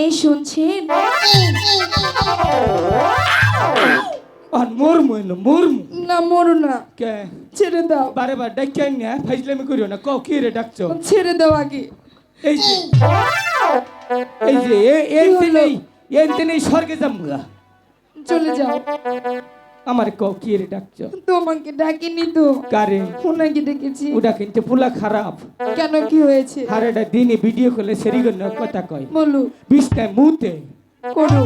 এই শুনছেন? আর মরমু এলো মরমু না মরো না, কে ছেড়ে দাও, বারে বার ডাক্তার না ফাইজলামি করিও না কও কি রে ডাকছো ছেড়ে দাও আগে। এই যে এই নেই স্বর্গে যামগা চলে যাও। আমার কও কি রে ডাকছো তোমাকে ডাকিনি তো, কারে ওনাকে ডেকেছি। ওটা কিন্তু পুলা খারাপ কেন, কি হয়েছে? হারেটা দিনে ভিডিও করলে সেরিগন্য কথা কয় বলো। বিষ্টায় মুতে করো।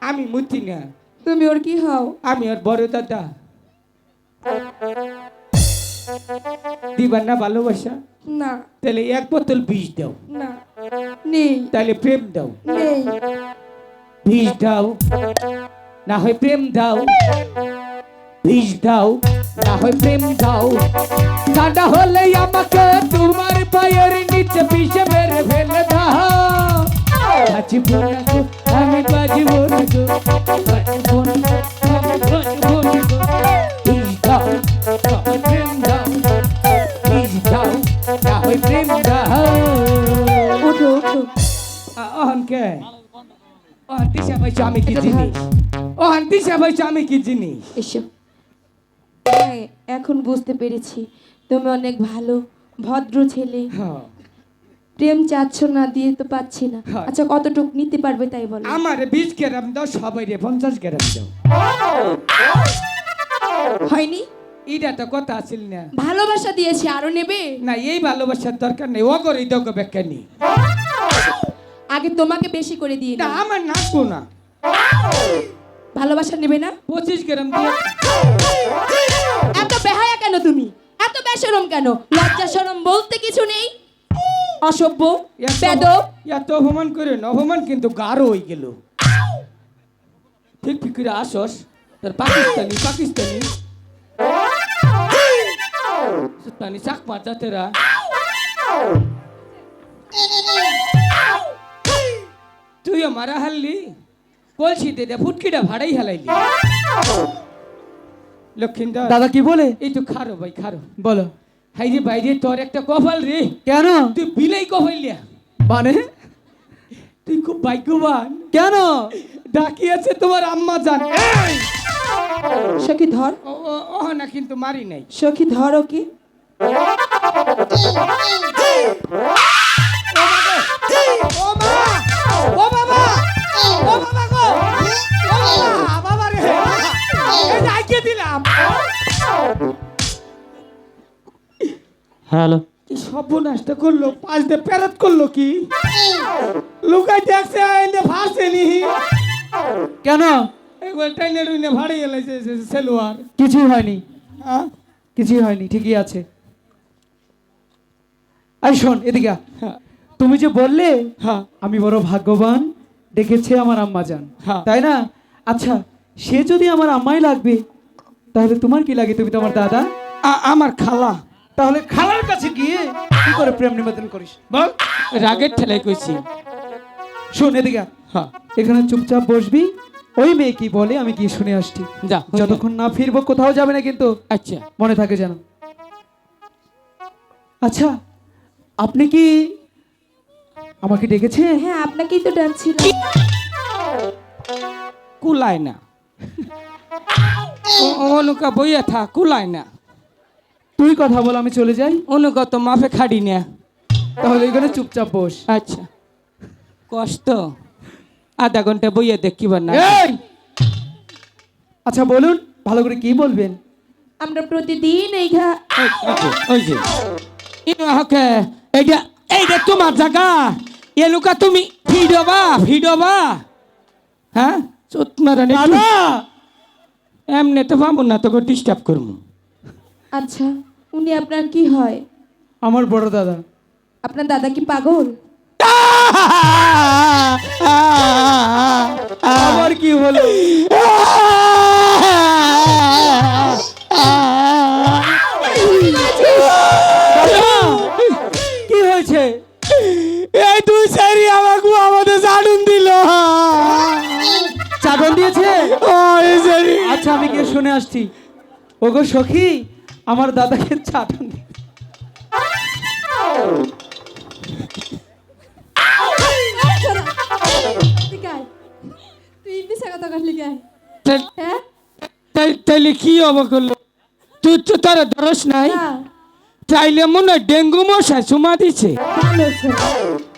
আমি মুতি না, তুমি ওর কি হও? আমি ওর বড় দাদা। দিবার না ভালোবাসা? না তাহলে এক বোতল বিষ দাও। না, নেই তাহলে প্রেম দাও। নেই। বিষ দাও, না হয় প্রেম দাও। বিষ দাও, না হয় প্রেম দাও। ঠান্ডা হলে আমাকে তোমার পায়ের নিচে বিষে মেরে ফেলে দাও। বাঁচিব না গো, আমি বাঁচিব না গো, বাঁচিব না, আমি বাঁচিব না গো। বিষ দাও, না হয় প্রেম দাও। বিষ দাও, না হয় প্রেম দাও। ওঠো ওঠো। অহনকে দিশা পাইছো আমি কি জিনিস? ওহান দিশা পাইছো আমি কি জিনিস? এসো। হ্যাঁ, এখন বুঝতে পেরেছি তুমি অনেক ভালো ভদ্র ছেলে। হ্যাঁ। প্রেম চাচ্ছ না, দিয়ে তো পাচ্ছি না। হ্যাঁ। আচ্ছা, কতটুক নিতে পারবে তাই বলো। আমার 20 গ্রাম দাও, সবাই 50 গ্রাম দাও। হয়নি? এটা তো কথা আছিল না। ভালোবাসা দিয়েছি, আরো নেবে? না, এই ভালোবাসার দরকার নেই, ও করে দাও গো বেকানি। আগে তোমাকে বেশি করে দিয়ে না দাও। আমার নাচবো না। ভালোবাসা নেবে না? 25 গ্রাম দিয়ে। এত বেহায়া কেন তুমি? এত বেশরম কেন? লজ্জা শরম বলতে কিছু নেই? অসভ্য, বেদব। এত অপমান করে না, অপমান কিন্তু গাঢ় হয়ে গেল। ঠিক ঠিক করে আসস, তোর পাকিস্তানি পাকিস্তানি সুতানি চাক মারতা তেরা। তুই মারা হারলি, বলছি দে ফুটকিটা ভাড়াই হালাইলি। লক্ষিন্দর দাদা কি বলে? এই তো খারো ভাই খারো। বলো। হাই রে বাইরে তোর একটা কপাল রে। কেন? তুই বিলাই কপাইলিয়া, মানে তুই খুব ভাগ্যবান। কেন? ডাকিয়েছে তোমার আম্মা জান। সখী ধর, ও না কিন্তু মারি নাই। সখী ধর ওকে। ও মা, ও বাবা, ও বাবা গো, ও বাবা, বাবা রে, এই ডাকিয়ে দিলাম। হ্যালো। কি সর্বনাশটা করলো, পাঁচ দিয়ে প্যারাত করলো কি? লুকাই দেখছে এনে ফাঁসেনি। কেন? একবার টাইনে টুইনে ভাড়ে এলাইছে সেলোয়ার। কিছুই হয়নি, হ্যাঁ কিছুই হয়নি, ঠিকই আছে। এই শোন এদিকে আ। হ্যাঁ তুমি যে বললে হ্যাঁ আমি বড় ভাগ্যবান, ডেকেছে আমার আম্মা জান, হ্যাঁ। তাই না? আচ্ছা, সে যদি আমার আম্মাই লাগবে, তাহলে তোমার কি লাগে? তুমি তো আমার দাদা। আমার খালা। তাহলে খালার কাছে গিয়ে কি করে প্রেম নিবেদন করিস বল? রাগের ঠেলায় কইছি। শোন এদিকে আ। হ্যাঁ এখানে চুপচাপ বসবি, ওই মেয়ে কি বলে আমি গিয়ে শুনে আসছি। যা যতক্ষণ না ফিরবো কোথাও যাবে না কিন্তু, আচ্ছা। মনে থাকে যেন। আচ্ছা, আপনি কি আমাকে ডেকেছেন? হ্যাঁ, আপনাকেই তো ডাকছিলাম। কুলায় না, অনুকা বইয়া থা, কুলায় না। তুই কথা বল, আমি চলে যাই। অনুকা তো মাফে খাড়ি না। তাহলে এখানে চুপচাপ বস। আচ্ছা, কষ্ট আধা ঘন্টা বইয়া দেখিবার না। এই! আচ্ছা বলুন, ভালো করে কি বলবেন? আমরা প্রতিদিন এই ওই যে ইনাহকে এইটা এইটা তোমার জায়গা। এলুকা তুমি ভিডবা হ্যাঁ চোত মারানি। দাদা! এমনি তো পাবো না, তোকে ডিস্টার্ব করবো। আচ্ছা, উনি আপনার কি হয়? আমার বড় দাদা। আপনার দাদা কি পাগল? আবার কি হলো? কি হয়েছে? এই দুই সারি আমাকে আমাদের জানুন দিল। চাদর দিয়েছে? আচ্ছা, আমি গিয়ে শুনে আসছি। ওগো সখী, আমার দাদাকে চাদর দিয়ে তুই পিছা কথা কাটলি কে তাই- হ্যাঁ তাইলে কি অবাক হলো? তুই তো তারা ধরস নাই, না তাইলে মনে হয় ডেঙ্গু মশা চুমা দিছে। ভালো ছিল।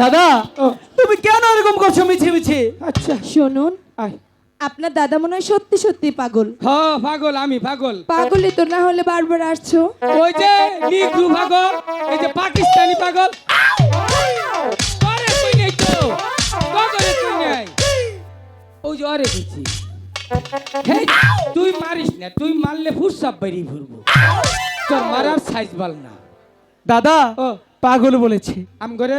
দাদা ও, তুমি কেন এরকম করছো মিছে মিছে? আচ্ছা শুনুন আয়। আপনার দাদা মনে হয় সত্যি সত্যি পাগল হ পাগল, আমি পাগল। পাগলই তো না হলে বারবার আসছো ওই যে নিগ্রু পাগল, এই যে পাকিস্তানি পাগল। করে তুই নেই তো, করে তুই নাই। ওই যে অরে দিচ্ছি। হেই, তুই মারিস না, তুই মারলে ফুরসাব বেরিয়ে ফুরবো। তোর মারার সাইজ বল না। দাদা ও পাগল বলেছে। আম করে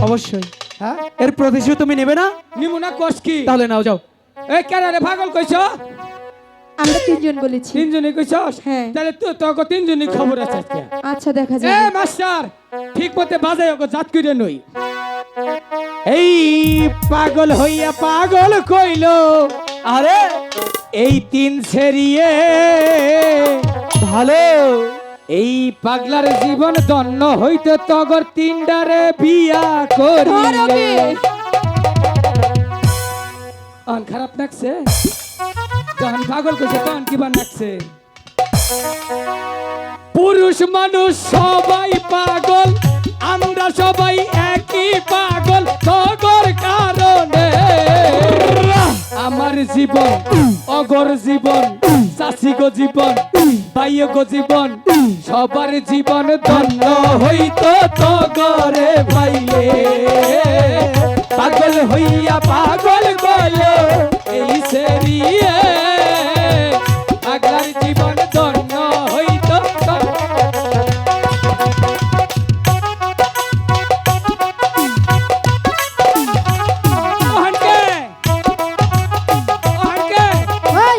অবশ্যই হ্যাঁ এর প্রতিশোধ তুমি নেবে না? নিমুনা কস কি? তাহলে নাও যাও। এই কেন রে পাগল কইছ? আমরা তিনজন বলেছি তিনজনে কইছস? হ্যাঁ। তাহলে তুই তোকে তিনজনই খবর আছে আজকে। আচ্ছা দেখা এ যাবে মাস্টার, ঠিক মতে বাজাই ওকে জাত কইরে নই। এই পাগল হইয়া পাগল কইলো, আরে এই তিন সেরিয়ে ভালো। এই পাগলার জীবন দন্ন হইতে তগর তিনডারে বিয়া করিলে। আন খারাপ লাগছে? যখন পাগল কইছে তখন কিবা লাগছে? পুরুষ মানুষ সবাই পাগল, আমরা সবাই একই পাগল তগর কারণে। আমার জীবন অগর জীবন, চাষি গো জীবন, বাইয় গো জীবন, সবার জীবন ধন্য হইতো তগরে পাইলে। পাগল হইয়া পাগল বলে এই সেরিয়ে, পাগলার জীবন ধন্য হইতো ভাই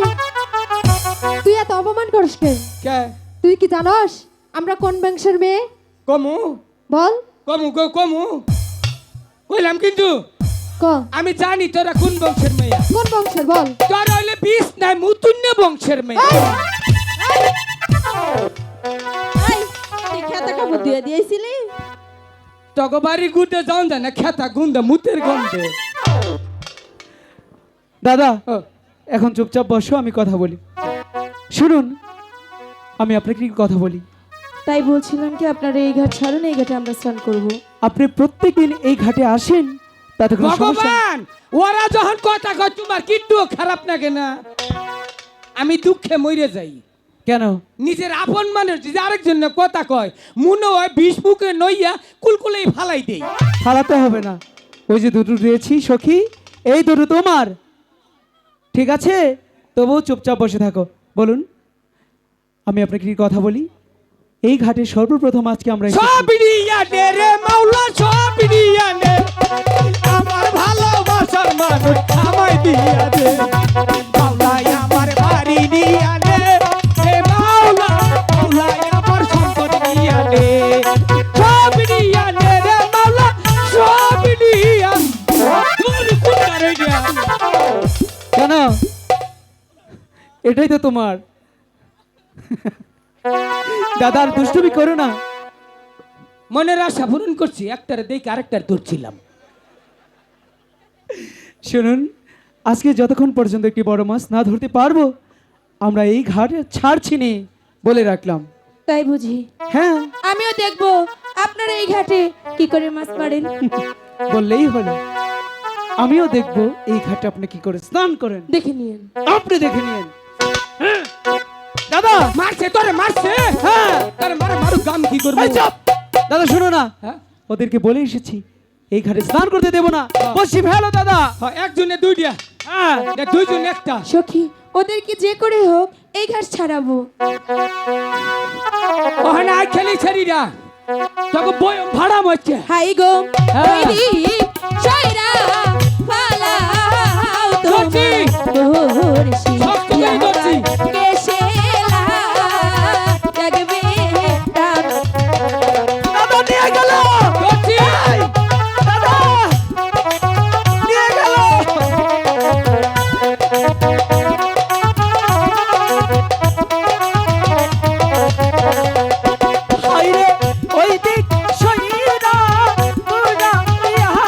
তুই এত অপমান করিস কেন? কে তুই কি জানোস আমরা কোন বংশের মেয়ে? কমু বল কমু কমু কইলাম, কিন্তু ক আমি জানি তোরা কোন বংশের মেয়ে। কোন বংশের বল? তোরা হইলে বিষ নাই মুতুন্য বংশের মেয়ে। তুই খেতে খবর দিয়ে দিয়েছিলি? তোকে বাড়ি গুঁতে যাও না, খেতা গুন্দা মুতের গন্ধে। দাদা ও, এখন চুপচাপ বসো, আমি কথা বলি। শুনুন, আমি আপনাকে কি কথা বলি। তাই বলছিলাম কি আপনারা এই ঘাট ছাড়ুন, এই ঘাটে আমরা স্নান করব। আপনি প্রত্যেকদিন এই ঘাটে আসেন, তাতে কোনো সমস্যা নেই। ভগবান, ওরা যখন কথা কয় তোমার কিট্টু খারাপ লাগে না? আমি দুঃখে মরে যাই। কেন? নিজের আপন মানুষ যদি আরেকজন কথা কয়, মনে হয় বিষ মুখে নইয়া কুলকুলেই ফালাই দেই। হারাতে হবে না। ওই যে দুটো দিয়েছি সখী, এই দুটো তোমার। ঠিক আছে, তবুও চুপচাপ বসে থাকো। বলুন, আমি আপনাকে কি কথা বলি। এই ঘাটে সর্বপ্রথম আজকে আমরা এসেছি। সব দিয়া দে রে মাওলা, সব দিয়া দে, আমার ভালোবাসার মানুষ আমায় দিয়া দে। মাওলা আমার বাড়ি দিয়া দে, হে মাওলা, মাওলা আমার সম্পদ দিয়া দে। সব দিয়া দে রে মাওলা, সব দিয়া। তোর কোথায় রে দিয়া? কেন? এটাই তো তোমার। দাদা আর দুষ্টুমি করো না। মনের আশা পূরণ করছি, একটারে দেখে আরেকটার ধরছিলাম। শুনুন, আজকে যতক্ষণ পর্যন্ত একটি বড় মাছ না ধরতে পারবো, আমরা এই ঘাট ছাড়ছি নে বলে রাখলাম। তাই বুঝি? হ্যাঁ, আমিও দেখব আপনারা এই ঘাটে কি করে মাছ মারেন। বললেই হলো। আমিও দেখবো এই ঘাটে আপনি কি করে স্নান করেন। দেখে নিন। আপনি দেখে নিন। দাদা, মারছে তোরে, মারছে। হ্যাঁ, তোরে মারে, মারুক, গাম কি করবো? এই চুপ! দাদা শুনো না, হ্যাঁ? ওদেরকে বলে এসেছি এই ঘাটে স্নান করতে দেবো না। বসি ফেলো দাদা। হ্যাঁ, একজনে দুইটা, হ্যাঁ, দুইজন একটা। সখী ওদেরকে যে করে হোক এই ঘাট ছাড়াবো। ওখানে আই খেলি ছেড়িরা তোকে বয়ম ভাড়া মরছে। হাই গো হ্যাঁ। ওই দ্বীপ সয়রা পালাও ধরছি। তোমার শিয়া সব তোকেই ধরছি। কেশেলা জাগবে তার। দাদা নিয়ে গেল। ধরছি। দাদা নিয়ে গেল। হায়রে ওই দিক সইরা তোরা ইহা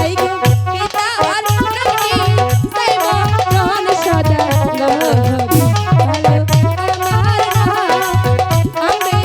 এই গো পিতা আর নাকি সাইব রহন সদা লহরি ভালো আমার আমবে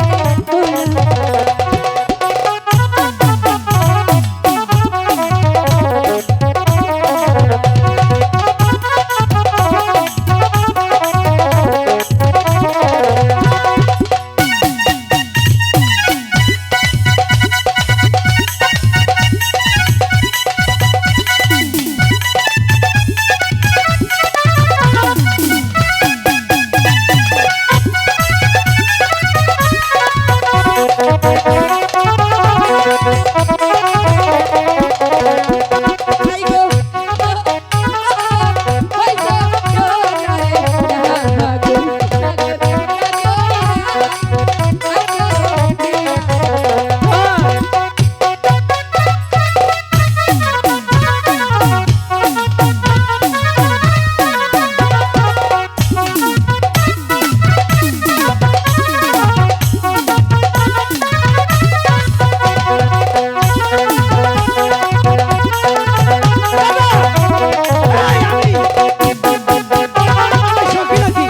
সখী নাকি?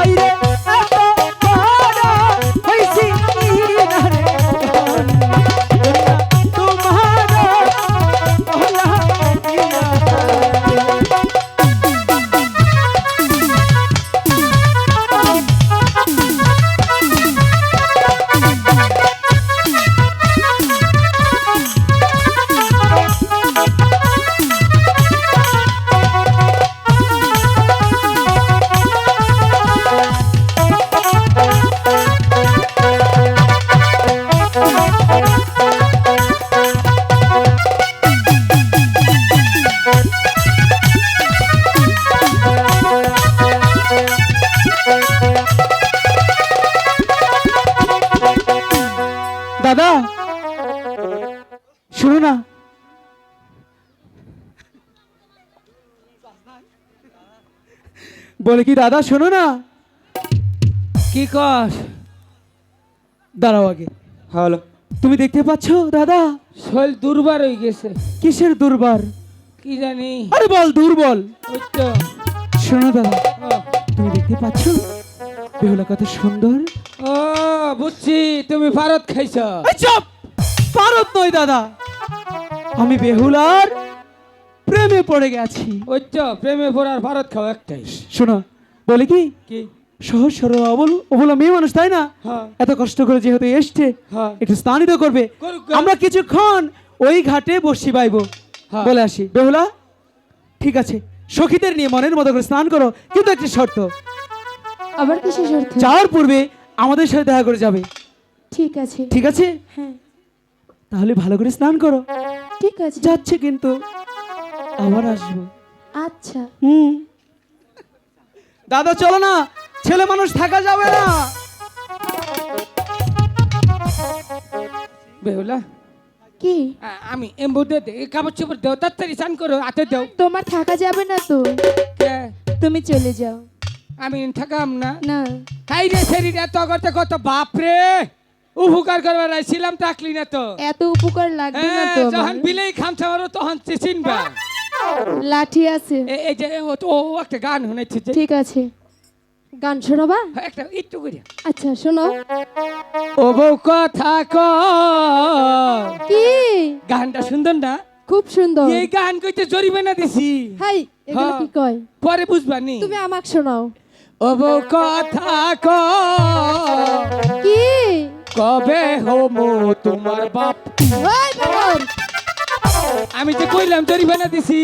আইরে এত বড় হইছি না রে ধন, তোমার ওলা ইয়া। দাদা শুনো না, বলে কি দাদা শোনো না, কি কর? দাঁড়াও আগে। হলো তুমি দেখতে পাচ্ছ দাদা? শরীর দুর্বার হয়ে গেছে, কিসের দুর্বার? কি জানি। আরে বল দুর্বল। ওই তো, শোনো দাদা, ও, তুমি দেখতে পাচ্ছ বেহুলা কত সুন্দর? ও বুঝছি, তুমি ভারত খাইছ। এই চুপ! পারত নয় দাদা, আমি বেহুলার প্রেমে পড়ে গেছি। ওই তো, প্রেমে পড়ার ভারত খাও একটাই। শোনো, বলে কি কি? সহজ সরল অবলা মেয়ে মানুষ তাই না, হ্যাঁ। এত কষ্ট করে যেহেতু এসছে হ্যাঁ। একটু স্নানিত করবে, করুক। আমরা কিছুক্ষণ ওই ঘাটে বসি বাইব, হ্যাঁ। বলে আসি। বেহুলা ঠিক আছে, সখীদের নিয়ে মনের মতো করে স্নান করো, কিন্তু একটা শর্ত, আবার কিসের শর্ত? যাওয়ার পূর্বে আমাদের সাথে দেখা করে যাবে, ঠিক আছে। ঠিক আছে? হ্যাঁ তাহলে ভালো করে স্নান করো। ঠিক আছে। যাচ্ছে কিন্তু আবার আসবো। আচ্ছা দাদা চলো না, ছেলে মানুষ থাকা যাবে না। বেহুলা, কি? আমি এমবুদে দে, কাপড় চোপড় দেও, তাড়াতাড়ি স্নান করো, হাতে দেও। তোমার থাকা যাবে না তো, কে? তুমি চলে যাও। আমি থাকাম না। না হাই রে শরীরে তো করতে কত বাপরে, উপকার করবার আইছিলাম, থাকলি না তো। এত উপকার লাগবে না তো যখন আমার। বিলেই খামছা মারো তখন চিনবা। লাঠি আছে। এই যে ও একটা গান শুনেছি যে, ঠিক আছে, গান শোনাবা? একটা একটু করে। আচ্ছা শোনো। ও বউ কথা ক, কি? গানটা সুন্দর না? খুব সুন্দর। এই গান কইতে জরিমানা দিছি, হাই, এগুলো হ্যাঁ। কি কয়? পরে বুঝবানি। তুমি আমাকে শোনাও। ও বউ কথা ক, কি? কবে হমু তোমার বাপ। ওই বাবা! আমি যে কইলাম জরিমানা দিছি।